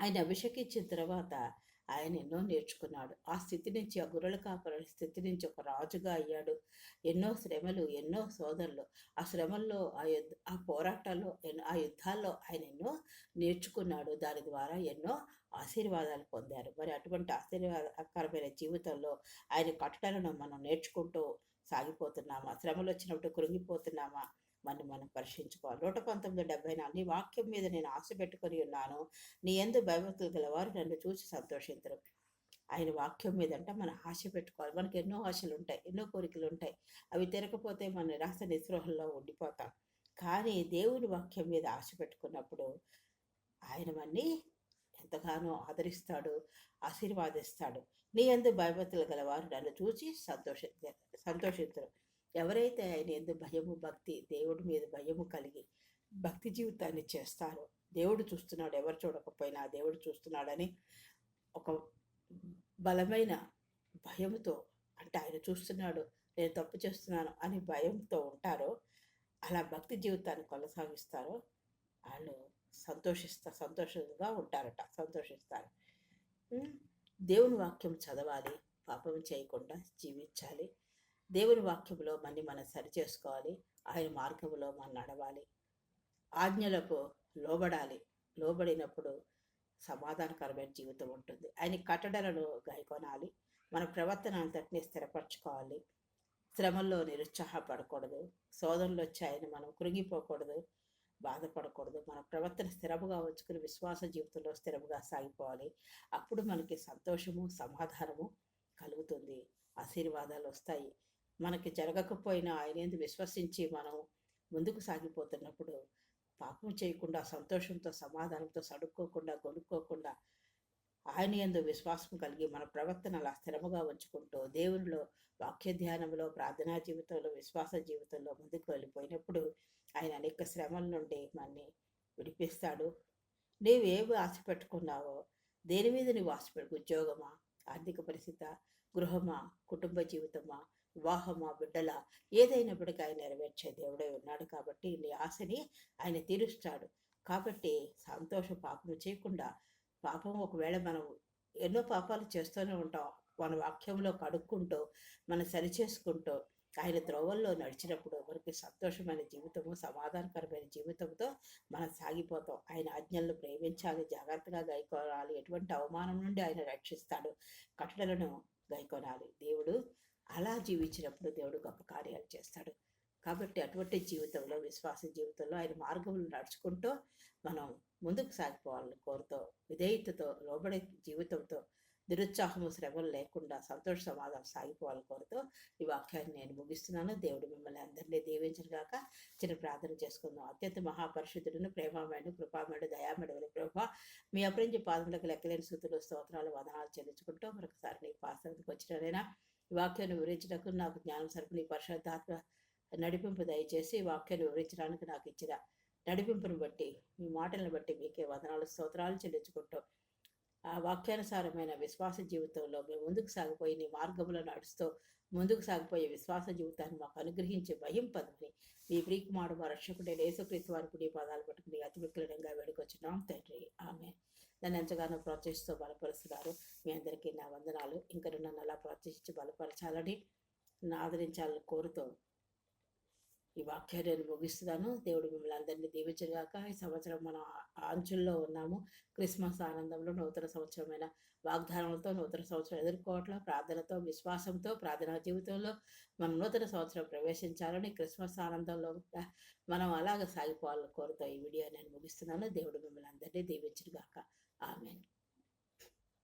ఆయన అభిషేకించిన తర్వాత ఆయన ఎన్నో నేర్చుకున్నాడు. ఆ స్థితి నుంచి, ఆ గొర్రెల కాపరి స్థితి నుంచి ఒక రాజుగా అయ్యాడు. ఎన్నో శ్రమలు, ఎన్నో శోధనలు, ఆ శ్రమల్లో, ఆ పోరాటాల్లో, ఆ యుద్ధాల్లో ఆయన ఎన్నో నేర్చుకున్నాడు. దాని ద్వారా ఎన్నో ఆశీర్వాదాలు పొందారు. మరి అటువంటి ఆశీర్వాదకరమైన జీవితంలో ఆయన కట్టడలను మనం నేర్చుకుంటూ సాగిపోతున్నామా? శ్రమలు వచ్చినప్పుడు కృంగిపోతున్నామా? మనం పరీక్షించుకోవాలి. 119:74 నీ వాక్యం మీద నేను ఆశ పెట్టుకొని ఉన్నాను. నీ యందు భయభక్తులు గలవారు నన్ను చూసి సంతోషింతురు. ఆయన వాక్యం మీదంట మనం ఆశ పెట్టుకోవాలి. మనకు ఎన్నో ఆశలుంటాయి, ఎన్నో కోరికలుంటాయి. అవి తీరకపోతే మన నిరాశ నిస్పృహల్లో ఉండిపోతాం. కానీ దేవుని వాక్యం మీద ఆశ పెట్టుకున్నప్పుడు ఆయన మన్ని ఎంతగానో ఆదరిస్తాడు, ఆశీర్వాదిస్తాడు. నీ యందు భయభక్తులు గలవారు నన్ను చూసి సంతోషింతురు. ఎవరైతే ఆయన యందు భయము, భక్తి, దేవుడి మీద భయము కలిగి భక్తి జీవితాన్ని చేస్తారో, దేవుడు చూస్తున్నాడు, ఎవరు చూడకపోయినా దేవుడు చూస్తున్నాడని ఒక బలమైన భయంతో, అంటే ఆయన చూస్తున్నాడు, నేను తప్పు చేస్తున్నాను అని భయంతో ఉంటారో, అలా భక్తి జీవితాన్ని కొనసాగిస్తారో వాళ్ళు సంతోషంగా ఉంటారట, సంతోషిస్తారు. దేవుని వాక్యం చదవాలి, పాపం చేయకుండా జీవించాలి. దేవుని వాక్యంలో మనం సరి చేసుకోవాలి. ఆయన మార్గంలో మనం నడవాలి. ఆజ్ఞలకు లోబడాలి. లోబడినప్పుడు సమాధానకరమైన జీవితం ఉంటుంది. ఆయన కట్టడలను గైకొనాలి. మన ప్రవర్తన అంతటినీ స్థిరపరచుకోవాలి. శ్రమల్లో నిరుత్సాహపడకూడదు. శోధనలు వచ్చాయని మనం కృంగిపోకూడదు, బాధపడకూడదు. మన ప్రవర్తన స్థిరముగా ఉంచుకుని విశ్వాస జీవితంలో స్థిరముగా సాగిపోవాలి. అప్పుడు మనకి సంతోషము, సమాధానము కలుగుతుంది. ఆశీర్వాదాలు వస్తాయి. మనకి జరగకపోయినా ఆయన యందు విశ్వసించి మనం ముందుకు సాగిపోతున్నప్పుడు పాపం చేయకుండా, సంతోషంతో, సమాధానంతో, సడుక్కోకుండా, గొనుక్కోకుండా, ఆయన యందు విశ్వాసం కలిగి మన ప్రవర్తన అలా స్థిరముగా ఉంచుకుంటూ దేవునిలో వాక్య ధ్యానంలో, ప్రార్థనా జీవితంలో, విశ్వాస జీవితంలో ముందుకు వెళ్ళిపోయినప్పుడు ఆయన అనేక శ్రమల నుండి మనని విడిపిస్తాడు. నీవేవి ఆశ పెట్టుకున్నావో, దేని మీద నువ్వు ఆశ పెట్టు, ఉద్యోగమా, ఆర్థిక పరిస్థితి, గృహమా, కుటుంబ జీవితమా, వివాహమా, బిడ్డల, ఏదైనప్పటికీ ఆయన నెరవేర్చే దేవుడే ఉన్నాడు. కాబట్టి నీ ఆశని ఆయన తీరుస్తాడు. కాబట్టి పాపం చేయకుండా, పాపం ఒకవేళ మనం ఎన్నో పాపాలు చేస్తూనే ఉంటాం. మన వాక్యంలో కడుక్కుంటూ, మనం సరిచేసుకుంటూ, ఆయన త్రోవల్లో నడిచినప్పుడు మనకి సంతోషమైన జీవితము, సమాధానకరమైన జీవితంతో మనం సాగిపోతాం. ఆయన ఆజ్ఞలను ప్రేమించాలి, జాగ్రత్తగా గైకోవాలి. ఎటువంటి అవమానం నుండి ఆయన రక్షిస్తాడు. కట్టడలను గైకొనాలి. దేవుడు అలా జీవించినప్పుడు దేవుడు గొప్ప కార్యాలు చేస్తాడు. కాబట్టి అటువంటి జీవితంలో, విశ్వాస జీవితంలో ఆయన మార్గంలో నడుచుకుంటూ మనం ముందుకు సాగిపోవాలని కోరుతూ, విధేయతతో, లోబడే జీవితంతో, నిరుత్సాహము, శ్రమలు లేకుండా సంతోష సమాధానం సాగిపోవాలని కోరుతూ ఈ వాక్యాన్ని నేను ముగిస్తున్నాను. దేవుడు మిమ్మల్ని అందరినీ దీవించగాక. చిన్న ప్రార్థన చేసుకుందాం. అత్యంత మహాపరిశుద్ధుడును, ప్రేమమయుడు, కృపామయుడు, దయామయుడు ప్రభా, మీ అపరించి పాదములకు లెక్కలేని స్థుతులు, స్తోత్రాలు, వదనాలు చెల్లించుకుంటూ మరొకసారి నీ పాసనకు వచ్చినైనా ఈ వాక్యాన్ని వివరించడానికి నాకు జ్ఞానం సరుపు నీ పరిశుద్ధాత్మ నడిపింపు దయచేసి ఈ వాక్యాన్ని వివరించడానికి నాకు ఇచ్చిన నడిపింపును బట్టి, మీ మాటలను బట్టి మీకే వదనాలు, స్తోత్రాలు చెల్లించుకుంటూ ఆ వాక్యానుసారమైన విశ్వాస జీవితంలో మేము ముందుకు సాగిపోయి నీ మార్గంలో నడుస్తూ ముందుకు సాగిపోయే విశ్వాస జీవితాన్ని మాకు అనుగ్రహించి భయం పదమని మీ ప్రియకుమారుడు మా రక్షకుడైన యేసుక్రీస్తు వారికి నీ పదాలు పట్టుకుని అతి విక్రయంగా వేడుకొచ్చున్నాం తండ్రి. ఆమె నన్ను ఎంతగానో ప్రోత్సహిస్తూ బలపరుస్తున్నారు. మీ అందరికీ నా వందనాలు. ఇంకా నన్ను అలా ప్రోత్సహించి బలపరచాలని, ఆదరించాలని కోరుతూ ఈ వాక్యాన్ని నేను ముగిస్తున్నాను. దేవుడు మిమ్మల్ని అందరినీ దీవించగాక. ఈ సంవత్సరం మనం అంచుల్లో ఉన్నాము. క్రిస్మస్ ఆనందంలో, నూతన సంవత్సరమైన వాగ్దానాలతో నూతన సంవత్సరం ఎదుర్కోవట్ల, ప్రార్థనతో, విశ్వాసంతో, ప్రార్థనా జీవితంలో మనం నూతన సంవత్సరం ప్రవేశించాలని, క్రిస్మస్ ఆనందంలో మనం అలాగ సాగిపోవాలని కోరుతూ ఈ వీడియో నేను ముగిస్తున్నాను. దేవుడు మిమ్మల్ని అందరినీ దీవించుగాక. ఆమెన్.